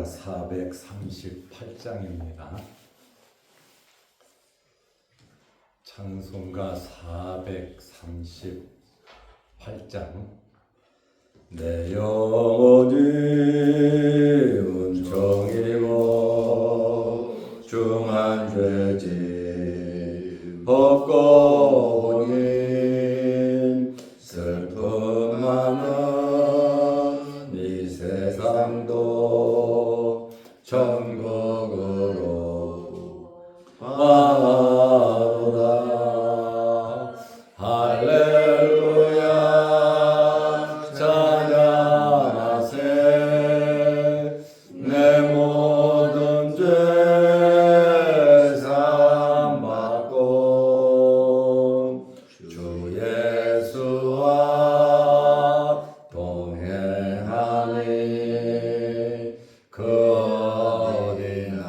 찬송가 438장입니다. 찬송가 438장. 내 영혼이 은총이고 중한 죄짐 벗고 오니 슬픔 많은 이 세상도 천국으로 가노라. 할렐루야 찬양하세. 내 모든 죄 사함받고 주 예수와 동행하니 그 어디나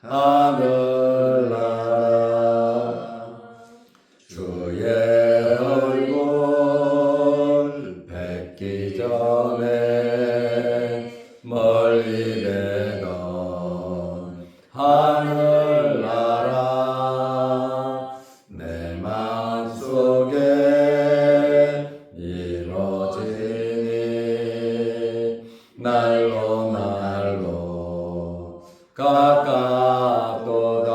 하늘나라. 주의 얼굴 뵙기 전에 멀리 되던 하늘나라 내 맘속에 이루어지니 날로 날로 가깝도다.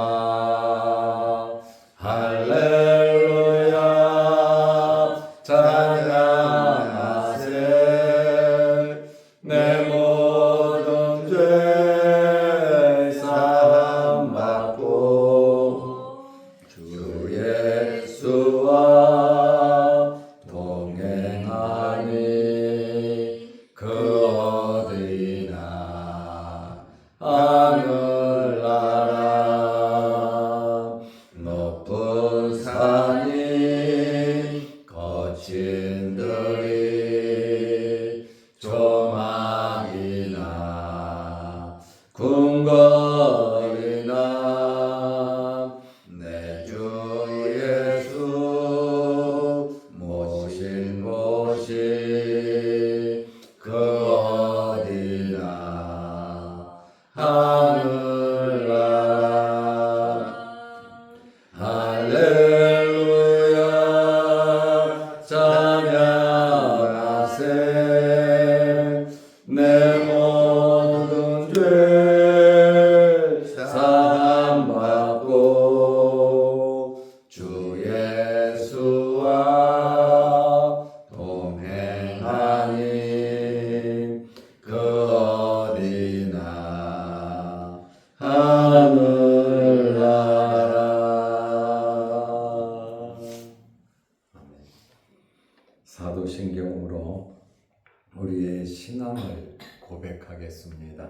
할렐루야 찬양하세. 내 모든 죄 사함받고 주 예수와 동행하니 그 어디나 하늘나라. 높은 산이 거친 들이 조망이나 궁궐이나 내 주 예수 모신 곳이 그 어디나 하늘나라. 할렐루야 찬양하세. 내 모든 죄 사함받고 주 예수와 동행하니 그 어디나 하늘나라. 아멘. 사도신경으로 우리의 신앙을 고백하겠습니다.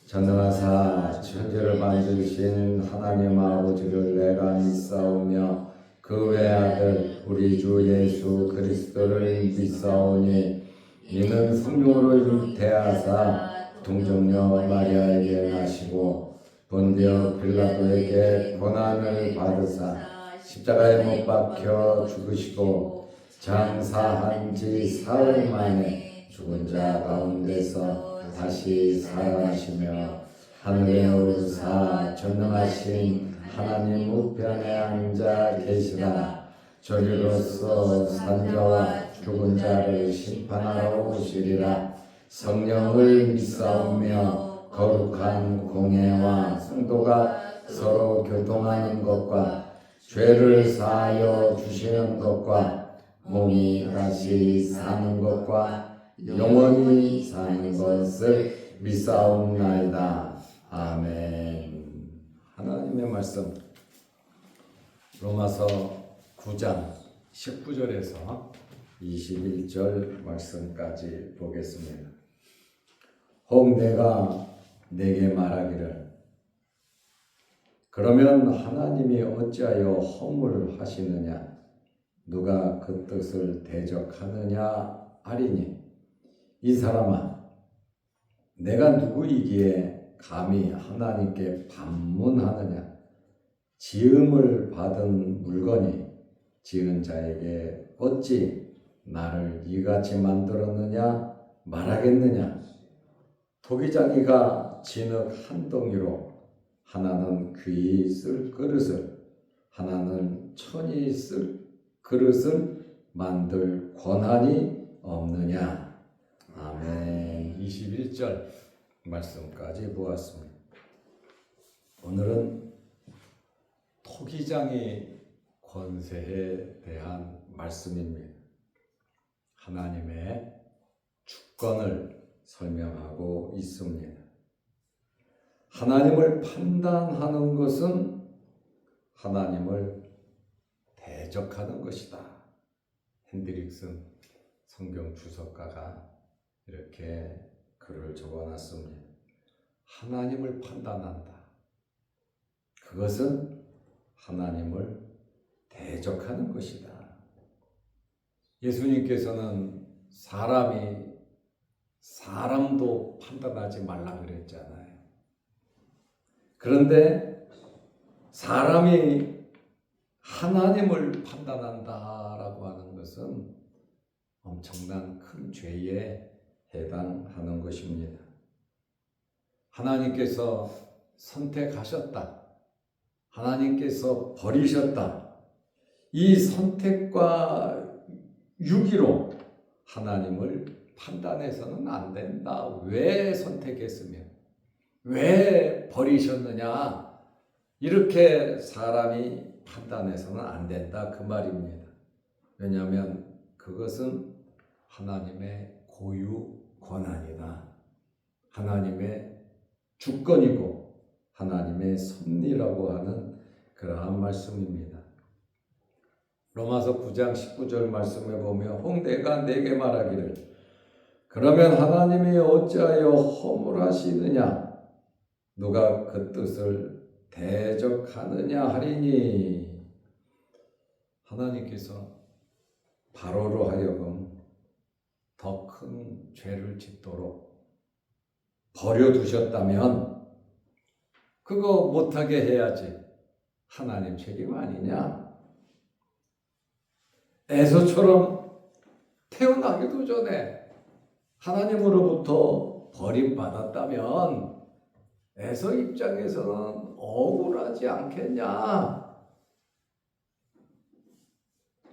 전능하사 천지를 만드신 하나님 아버지를 내가 믿사오며 그 외아들 우리 주 예수 그리스도를 믿사오니 이는 성령으로 잉태하사 동정녀 마리아에게 나시고 본디오 빌라도에게 고난을 받으사 십자가에 못 박혀 죽으시고 장사한 지 사흘 만에 죽은 자 가운데서 다시 살아나시며 하늘에 오르사 전능하신 하나님 우편에 앉아 계시다. 저리로서 산자와 죽은 자를 심판하러 오시리라. 성령을 믿사오며 거룩한 공회와 성도가 서로 교통하는 것과 죄를 사하여 주시는 것과 몸이 다시 사는 것과 영원히 사는 것을 믿사옵나이다. 아멘. 하나님의 말씀 로마서 9장 19절에서 21절 말씀까지 보겠습니다. 혹 내가 내게 말하기를 그러면 하나님이 어찌하여 허물하시느냐 누가 그 뜻을 대적하느냐 하리니 이 사람아 내가 누구이기에 감히 하나님께 반문하느냐. 지음을 받은 물건이 지은 자에게 어찌 나를 이같이 만들었느냐 말하겠느냐. 토기장이가 진흙 한 덩이로 하나는 귀히 쓸 그릇을 하나는 천이 쓸 그릇을 만들 권한이 없느냐. 아멘. 21절 말씀까지 보았습니다. 오늘은 토기장의 권세에 대한 말씀입니다. 하나님의 주권을 설명하고 있습니다. 하나님을 판단하는 것은 하나님을 대적하는 것이다. 핸드릭슨 성경 주석가가 이렇게 글을 적어놨습니다. 하나님을 판단한다. 그것은 하나님을 대적하는 것이다. 예수님께서는 사람도 판단하지 말라 그랬잖아요. 그런데 사람이 하나님을 판단한다라고 하는 것은 엄청난 큰 죄에 해당하는 것입니다. 하나님께서 선택하셨다. 하나님께서 버리셨다. 이 선택과 유기로 하나님을 판단해서는 안 된다. 왜 선택했으며 왜 버리셨느냐? 이렇게 사람이 판단해서는 안 된다. 그 말입니다. 왜냐하면 그것은 하나님의 고유 권한이다. 하나님의 주권이고 하나님의 섭리라고 하는 그러한 말씀입니다. 로마서 9장 19절 말씀에 보면 홍대가 내게 말하기를 그러면 하나님이 어찌하여 허물하시느냐 누가 그 뜻을 대적하느냐 하리니. 하나님께서 바로로 하여금 더 큰 죄를 짓도록 버려두셨다면 그거 못하게 해야지 하나님 책임 아니냐. 에서처럼 태어나기도 전에 하나님으로부터 버림받았다면 에서 입장에서는 억울하지 않겠냐.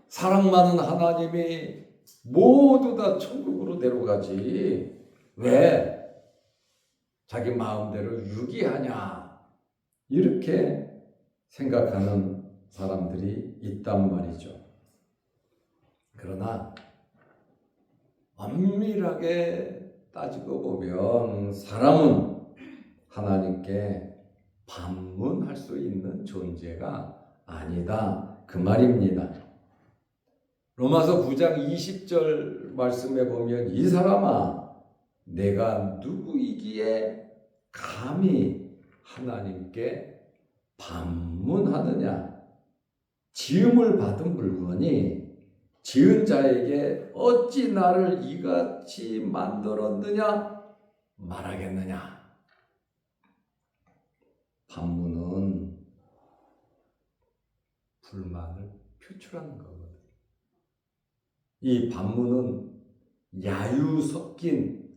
사랑 많은 하나님이 모두 다 천국으로 내려가지 왜 자기 마음대로 유기하냐 이렇게 생각하는 사람들이 있단 말이죠. 그러나 엄밀하게 따지고 보면 사람은 하나님께 반문할 수 있는 존재가 아니다. 그 말입니다. 로마서 9장 20절 말씀에 보면 이 사람아 내가 누구이기에 감히 하나님께 반문하느냐. 지음을 받은 물건이 지은 자에게 어찌 나를 이같이 만들었느냐 말하겠느냐. 반문은 불만을 표출하는 거거든. 이 반문은 야유 섞인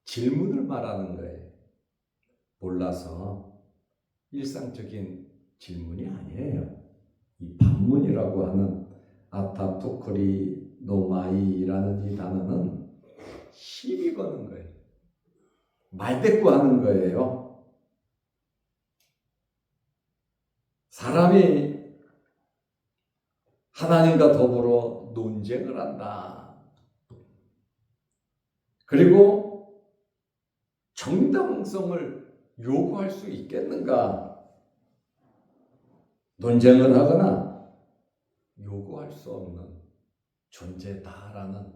질문을 말하는 거예요. 몰라서 일상적인 질문이 아니에요. 이 반문이라고 하는 아타토크리노마이라는 이 단어는 시비 거는 거예요. 말대꾸하는 거예요. 사람이 하나님과 더불어 논쟁을 한다. 그리고 정당성을 요구할 수 있겠는가? 논쟁을 하거나 요구할 수 없는 존재다라는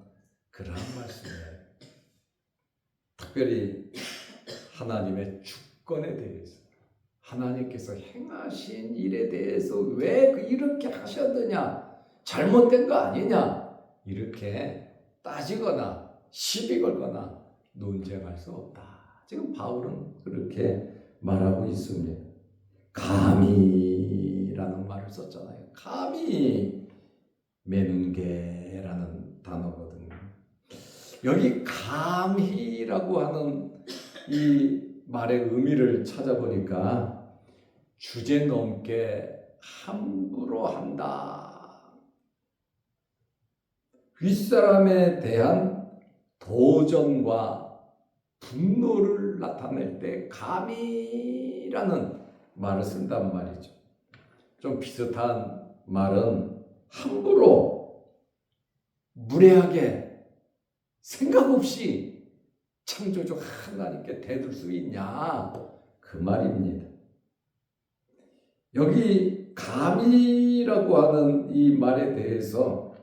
그러한 말씀이에요. 특별히 하나님의 주권에 대해서 하나님께서 행하신 일에 대해서 왜 이렇게 하셨느냐? 잘못된 거 아니냐? 이렇게 따지거나 시비 걸거나 논쟁할 수 없다. 지금 바울은 그렇게 말하고 있습니다. 감히라는 말을 썼잖아요. 감히 메눈게라는 단어거든요. 여기 감히라고 하는 이 말의 의미를 찾아보니까 주제 넘게 함부로 한다. 윗사람에 대한 도전과 분노를 나타낼 때 감히라는 말을 쓴단 말이죠. 좀 비슷한 말은 함부로 무례하게 생각 없이 창조주 하나님께 대들 수 있냐 그 말입니다. 여기 감히라고 하는 이 말에 대해서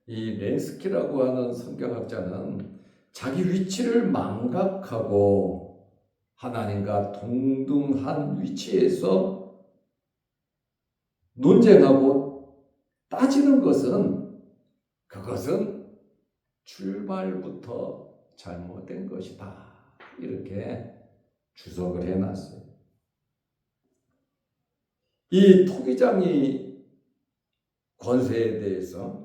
이 렌스키라고 하는 성경학자는 자기 위치를 망각하고 하나님과 동등한 위치에서 논쟁하고 따지는 것은 그것은 출발부터 잘못된 것이다. 이렇게 주석을 해놨어요. 이 토기장이 권세에 대해서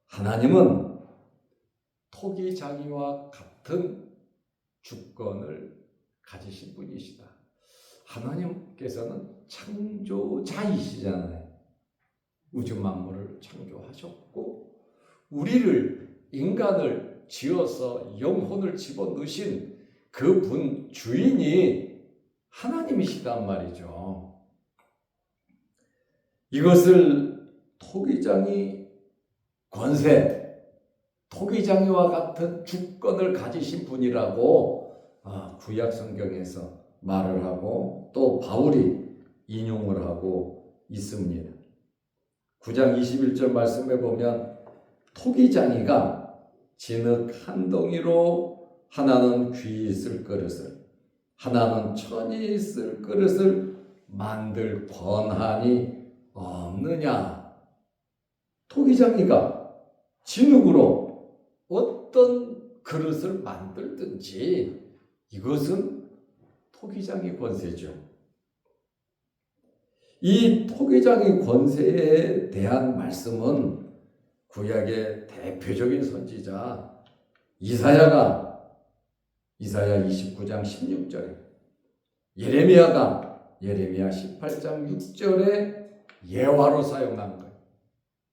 하나님은 토기장이와 같은 주권을 가지신 분이시다. 하나님께서는 창조자이시잖아요. 우주 만물을 창조하셨고 우리를 인간을 지어서 영혼을 집어넣으신 그분 주인이 하나님이시단 말이죠. 이것을 토기장이 권세, 토기장이와 같은 주권을 가지신 분이라고 구약 성경에서 말을 하고 또 바울이 인용을 하고 있습니다. 9장 21절 말씀에 보면 토기장이가 진흙 한 덩이로 하나는 귀 있을 그릇을 하나는 천이 있을 그릇을 만들 권한이 없느냐. 토기장이가 진흙으로 어떤 그릇을 만들든지 이것은 토기장의 권세죠. 이 토기장의 권세에 대한 말씀은 구약의 대표적인 선지자 이사야 29장 16절에 예레미야 18장 6절에 예화로 사용한 거예요.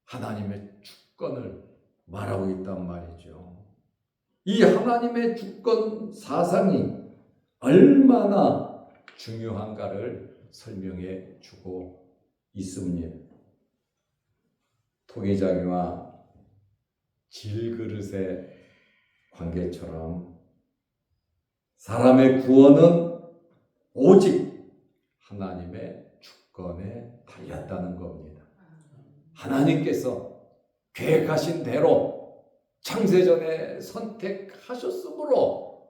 하나님의 주권을 말하고 있단 말이죠. 이 하나님의 주권 사상이 얼마나 중요한가를 설명해 주고 있습니다. 토기장이와 질그릇의 관계처럼 사람의 구원은 오직 하나님의 주권에 달렸다는 겁니다. 하나님께서 계획하신 대로 창세전에 선택하셨으므로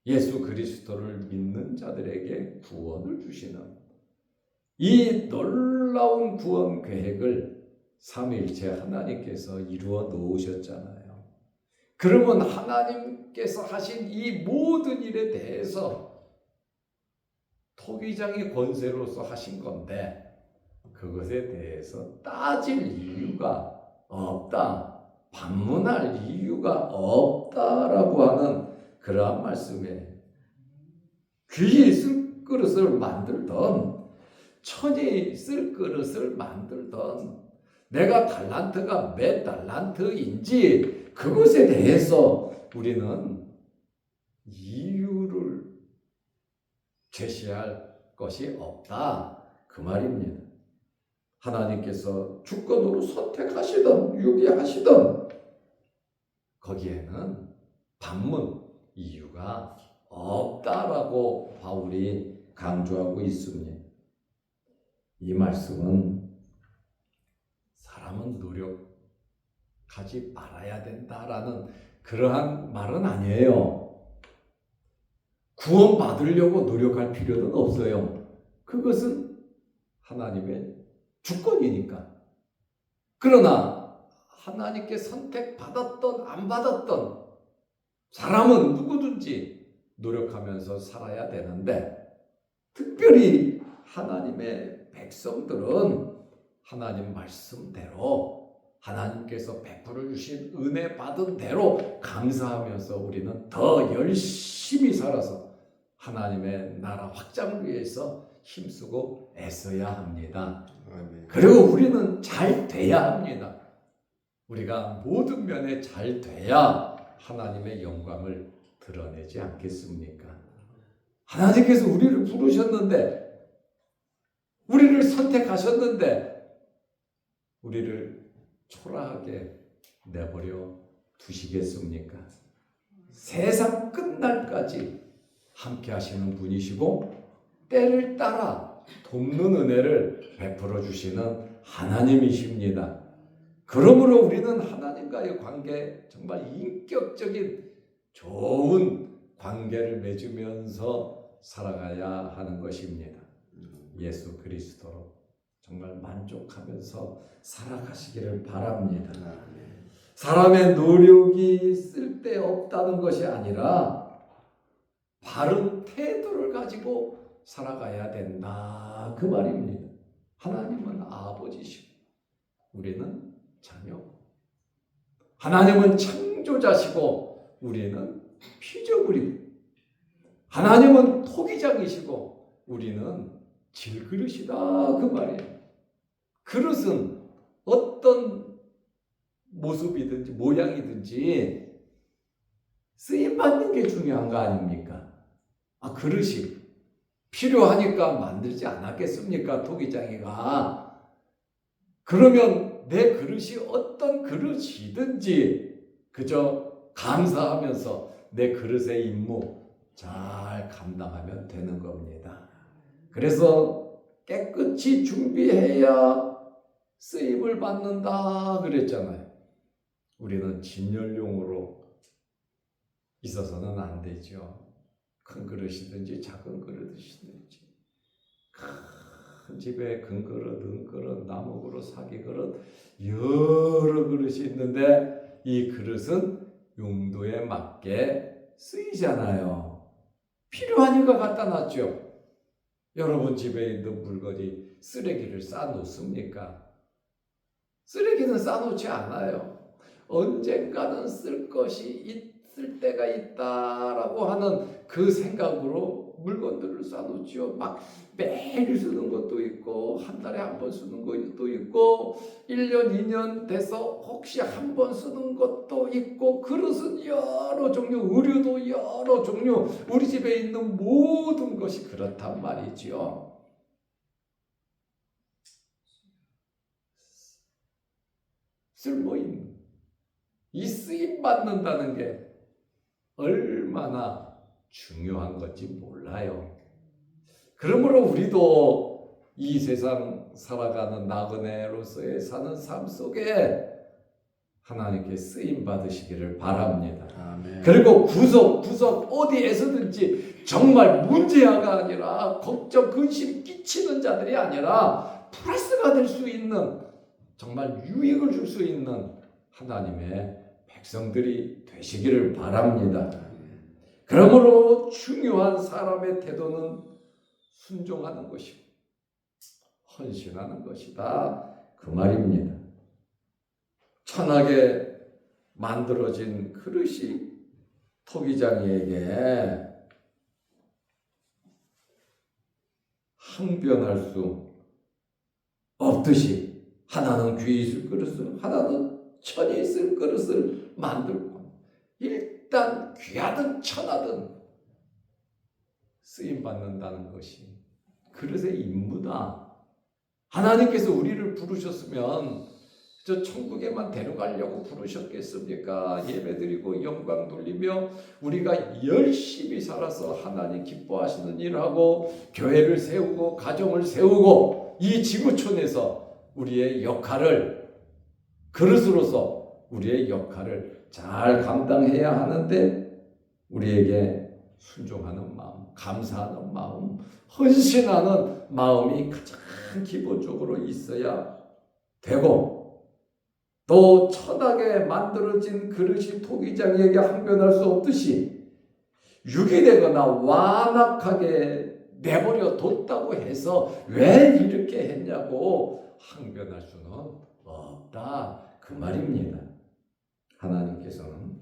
예수 그리스도를 믿는 자들에게 구원을 주시는 이 놀라운 구원 계획을 삼위일체 하나님께서 이루어 놓으셨잖아요. 그러면 하나님께서 하신 이 모든 일에 대해서 토기장의 권세로서 하신 건데 그것에 대해서 따질 이유가 없다, 반문할 이유가 없다라고 하는 그러한 말씀에 귀에 쓸 그릇을 만들던 천이 쓸 그릇을 만들던 내가 달란트가 몇 달란트인지 그것에 대해서 우리는 이유를 제시할 것이 없다 그 말입니다. 하나님께서 주권으로 선택하시던 유기하시던 거기에는 반문 이유가 없다라고 바울이 강조하고 있습니다. 이 말씀은 사람은 노력하지 말아야 된다라는 그러한 말은 아니에요. 구원받으려고 노력할 필요는 없어요. 그것은 하나님의 주권이니까. 그러나 하나님께 선택받았던 안 받았던 사람은 누구든지 노력하면서 살아야 되는데 특별히 하나님의 백성들은 하나님 말씀대로 하나님께서 베풀어 주신 은혜 받은 대로 감사하면서 우리는 더 열심히 살아서 하나님의 나라 확장을 위해서 힘쓰고 애써야 합니다. 아멘. 그리고 우리는 잘 돼야 합니다. 우리가 모든 면에 잘 돼야 하나님의 영광을 드러내지 않겠습니까? 하나님께서 우리를 부르셨는데, 우리를 선택하셨는데, 우리를 초라하게 내버려 두시겠습니까? 세상 끝날까지 함께 하시는 분이시고, 때를 따라 돕는 은혜를 베풀어 주시는 하나님이십니다. 그러므로 우리는 하나님과의 관계, 정말 인격적인 좋은 관계를 맺으면서 살아가야 하는 것입니다. 예수 그리스도로 정말 만족하면서 살아가시기를 바랍니다. 사람의 노력이 쓸데없다는 것이 아니라 바른 태도를 가지고 살아가야 된다, 그 말입니다. 하나님은 아버지시고 우리는 자녀, 하나님은 창조자시고 우리는 피조물입니다. 하나님은 토기장이시고 우리는 질그릇이다, 그 말이에요. 그릇은 어떤 모습이든지 모양이든지 쓰임받는 게 중요한 거 아닙니까? 그릇이 필요하니까 만들지 않았겠습니까? 토기장이가. 그러면 내 그릇이 어떤 그릇이든지 그저 감사하면서 내 그릇의 임무 잘 감당하면 되는 겁니다. 그래서 깨끗이 준비해야 쓰임을 받는다 그랬잖아요. 우리는 진열용으로 있어서는 안 되죠. 큰 그릇이든지 작은 그릇이든지, 큰 집에 큰 그릇, 은 그릇, 나무 그릇, 사기 그릇, 여러 그릇이 있는데 이 그릇은 용도에 맞게 쓰이잖아요. 필요하니까 갖다 놨죠. 여러분 집에 있는 물건이 쓰레기를 쌓아놓습니까? 쓰레기는 쌓아놓지 않아요. 언젠가는 쓸 것이 있을 때가 있다라고 하는 그 생각으로 물건들을 쌓아놓죠. 막 매일 쓰는 것도 있고 한 달에 한 번 쓰는 것도 있고 1년, 2년 돼서 혹시 한 번 쓰는 것도 있고, 그릇은 여러 종류, 의류도 여러 종류, 우리 집에 있는 모든 것이 그렇단 말이죠. 쓸모있는, 이 쓰임 받는다는 게 얼마나 중요한 건지 몰라요. 그러므로 우리도 이 세상 살아가는 나그네로서의 사는 삶 속에 하나님께 쓰임 받으시기를 바랍니다. 아멘. 그리고 구석 어디에서든지 정말 문제아가 아니라 걱정, 근심 끼치는 자들이 아니라 플러스가 될 수 있는, 정말 유익을 줄 수 있는 하나님의 백성들이 되시기를 바랍니다. 그러므로 중요한 사람의 태도는 순종하는 것이고 헌신하는 것이다, 그 말입니다. 천하게 만들어진 그릇이 토기장이에게 항변할 수 없듯이 하나는 귀에 있을 그릇을, 하나는 천에 있을 그릇을 만들고, 일단 귀하든 천하든 쓰임받는다는 것이 그릇의 임무다. 하나님께서 우리를 부르셨으면 저 천국에만 데려가려고 부르셨겠습니까? 예배드리고 영광 돌리며 우리가 열심히 살아서 하나님 기뻐하시는 일하고 교회를 세우고 가정을 세우고 이 지구촌에서 우리의 역할을, 그릇으로서 우리의 역할을 잘 감당해야 하는데, 우리에게 순종하는 마음, 감사하는 마음, 헌신하는 마음이 가장 기본적으로 있어야 되고, 또 천하게 만들어진 그릇이 토기장이에게 항변할 수 없듯이 유기되거나 완악하게 내버려 뒀다고 해서 왜 이렇게 했냐고 항변할 수는 없다, 그 말입니다. 하나님께서는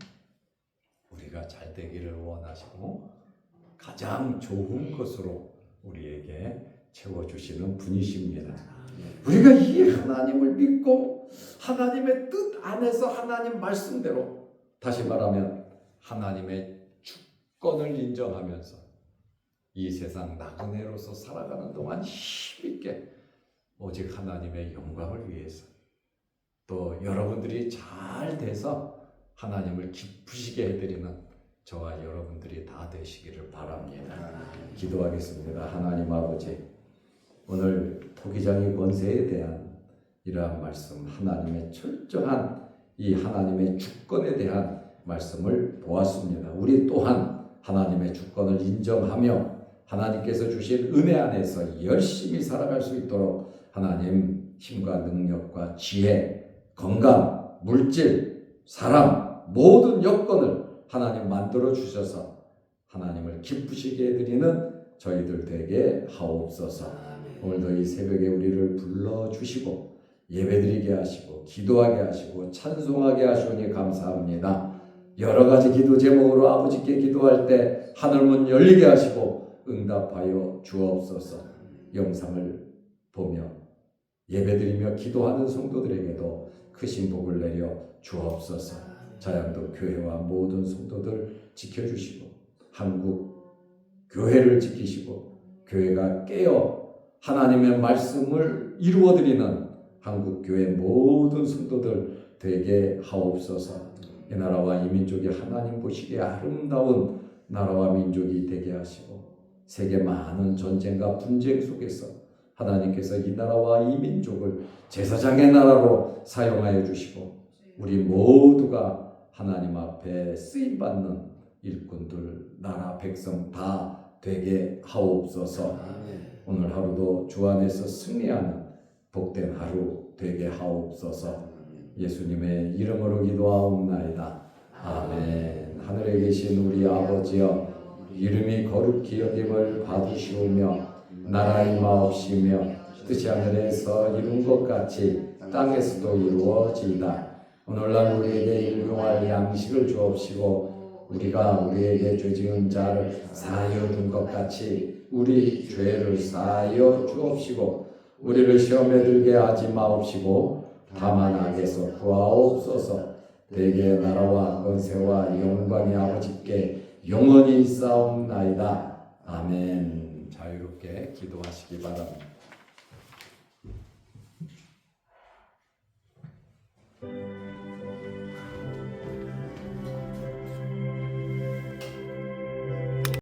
우리가 잘 되기를 원하시고 가장 좋은 것으로 우리에게 채워주시는 분이십니다. 우리가 이 하나님을 믿고 하나님의 뜻 안에서 하나님 말씀대로, 다시 말하면 하나님의 주권을 인정하면서 이 세상 나그네로서 살아가는 동안 힘있게 오직 하나님의 영광을 위해서, 또 여러분들이 잘 돼서 하나님을 기쁘시게 해드리는 저와 여러분들이 다 되시기를 바랍니다. 기도하겠습니다. 하나님 아버지, 오늘 토기장의 권세에 대한 이러한 말씀, 하나님의 철저한 이 하나님의 주권에 대한 말씀을 보았습니다. 우리 또한 하나님의 주권을 인정하며 하나님께서 주신 은혜 안에서 열심히 살아갈 수 있도록 하나님 힘과 능력과 지혜, 건강, 물질, 사람, 모든 여건을 하나님 만들어 주셔서 하나님을 기쁘시게 해드리는 저희들 되게 하옵소서. 오늘도 이 새벽에 우리를 불러주시고 예배드리게 하시고 기도하게 하시고 찬송하게 하시오니 감사합니다. 여러 가지 기도 제목으로 아버지께 기도할 때 하늘문 열리게 하시고 응답하여 주옵소서. 영상을 보며 예배드리며 기도하는 성도들에게도 크신 복을 내려 주옵소서. 자양도 교회와 모든 성도들 지켜주시고 한국 교회를 지키시고 교회가 깨어 하나님의 말씀을 이루어드리는 한국교회 모든 성도들 되게 하옵소서. 이 나라와 이 민족이 하나님 보시기에 아름다운 나라와 민족이 되게 하시고 세계 많은 전쟁과 분쟁 속에서 하나님께서 이 나라와 이 민족을 제사장의 나라로 사용하여 주시고 우리 모두가 하나님 앞에 쓰임받는 일꾼들, 나라 백성 다 되게 하옵소서. 오늘 하루도 주 안에서 승리하는 복된 하루 되게 하옵소서. 예수님의 이름으로 기도하옵나이다. 아멘. 하늘에 계신 우리 아버지여, 이름이 거룩히 여김을 받으시오며 나라 임하옵시며 뜻이 하늘에서 이룬 것 같이 땅에서도 이루어지이다. 오늘날 우리에게 일용할 양식을 주옵시고 우리가 우리에게 죄 지은 자를 사하여 준 것 같이 우리 죄를 사하여 주옵시고 우리를 시험에 들게 하지 마옵시고 다만 악에서 구하옵소서. 대개 나라와 권세와 영광이 아버지께 영원히 있사옵나이다. 아멘. 자유롭게 기도하시기 바랍니다.